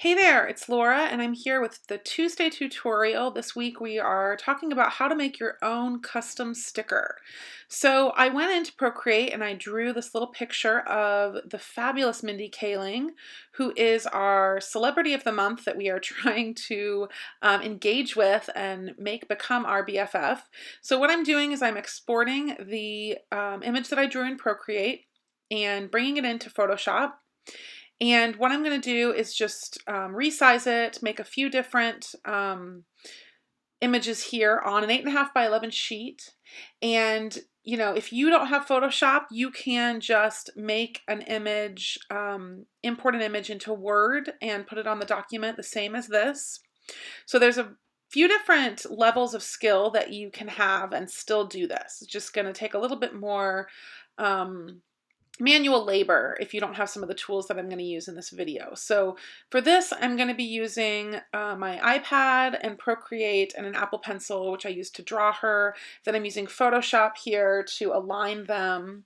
Hey there, it's Laura, and I'm here with the Tuesday tutorial. This week we are talking about how to make your own custom sticker. So I went into Procreate and I drew this little picture of the fabulous Mindy Kaling, who is our celebrity of the month that we are trying to engage with and make become our BFF. So what I'm doing is I'm exporting the image that I drew in Procreate and bringing it into Photoshop. And what I'm going to do is just resize it, make a few different images here on an 8.5 by 11 sheet. And, you know, if you don't have Photoshop, you can just make an image, import an image into Word and put it on the document the same as this. So there's a few different levels of skill that you can have and still do this. It's just going to take a little bit more manual labor if you don't have some of the tools that I'm going to use in this video. So for this, I'm going to be using my iPad and Procreate and an Apple Pencil, which I used to draw her. Then I'm using Photoshop here to align them.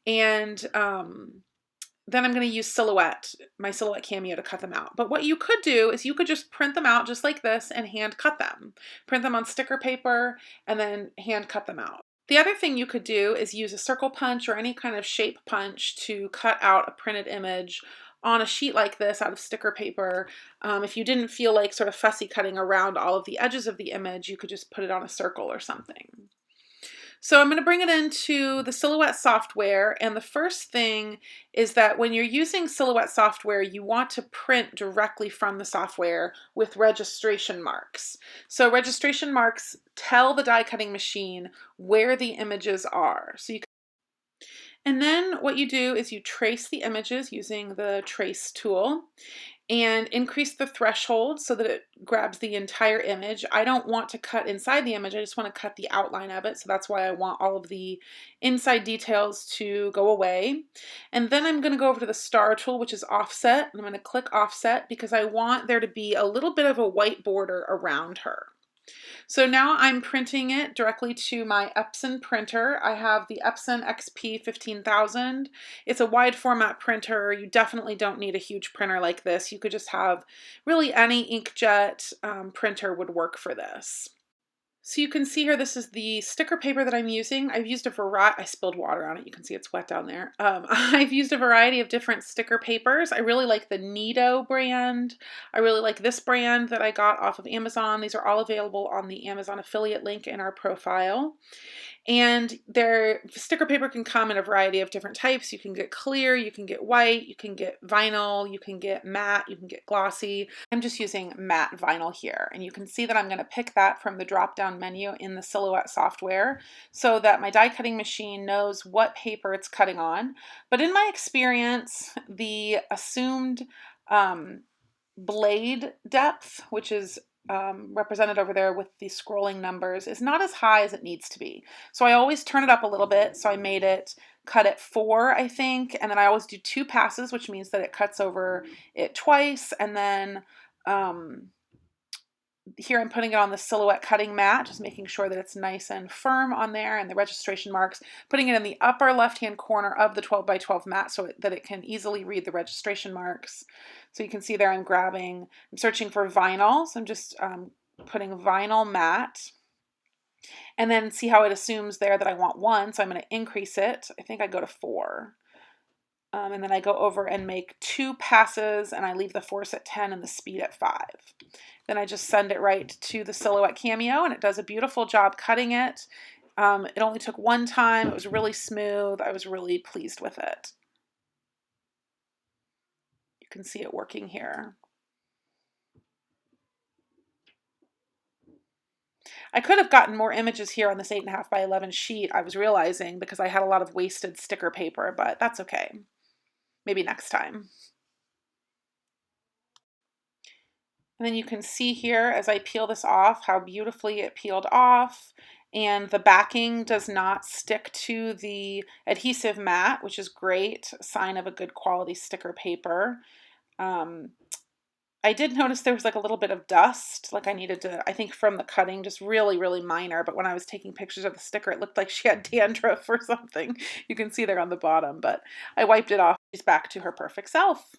And then I'm going to use Silhouette, my Silhouette Cameo, to cut them out. But what you could do is you could just print them out just like this and hand cut them. Print them on sticker paper and then hand cut them out. The other thing you could do is use a circle punch or any kind of shape punch to cut out a printed image on a sheet like this out of sticker paper. If you didn't feel like sort of fussy cutting around all of the edges of the image, you could just put it on a circle or something. So I'm going to bring it into the Silhouette software, and the first thing is that when you're using Silhouette software, you want to print directly from the software with registration marks. So registration marks tell the die cutting machine where the images are. And then what you do is you trace the images using the trace tool and increase the threshold so that it grabs the entire image. I don't want to cut inside the image, I just want to cut the outline of it, so that's why I want all of the inside details to go away. And then I'm going to go over to the star tool, which is offset, and I'm going to click offset because I want there to be a little bit of a white border around her. So now I'm printing it directly to my Epson printer. I have the Epson XP 15000. It's a wide format printer. You definitely don't need a huge printer like this. You could just have really any inkjet printer would work for this. So you can see here, this is the sticker paper that I'm using. I've used a variety, I spilled water on it, you can see it's wet down there. I've used a variety of different sticker papers. I really like the Nido brand. I really like this brand that I got off of Amazon. These are all available on the Amazon affiliate link in our profile. And their sticker paper can come in a variety of different types. You can get clear, you can get white, you can get vinyl, you can get matte, you can get glossy. I'm just using matte vinyl here. And you can see that I'm going to pick that from the drop-down menu in the Silhouette software so that my die cutting machine knows what paper it's cutting on. But in my experience, the assumed blade depth, which is represented over there with the scrolling numbers, is not as high as it needs to be. So I always turn it up a little bit. So I made it cut at 4, I think, and then I always do 2 passes, which means that it cuts over it twice. And then here I'm putting it on the Silhouette cutting mat, just making sure that it's nice and firm on there, and the registration marks, putting it in the upper left-hand corner of the 12 by 12 mat so that it can easily read the registration marks. So you can see there I'm searching for vinyl, so I'm just putting vinyl matte, and then see how it assumes there that I want 1, so I'm going to increase it. I think I go to 4. And then I go over and make 2 passes, and I leave the force at 10 and the speed at 5. Then I just send it right to the Silhouette Cameo, and it does a beautiful job cutting it. It only took 1 time. It was really smooth. I was really pleased with it. You can see it working here. I could have gotten more images here on this 8.5 by 11 sheet, I was realizing, because I had a lot of wasted sticker paper, but that's okay. Maybe next time. And then you can see here as I peel this off how beautifully it peeled off, and the backing does not stick to the adhesive mat, which is great, a sign of a good quality sticker paper. I did notice there was like a little bit of dust, like I needed to, I think from the cutting, just really, really minor, but when I was taking pictures of the sticker, it looked like she had dandruff or something. You can see there on the bottom, but I wiped it off. She's back to her perfect self.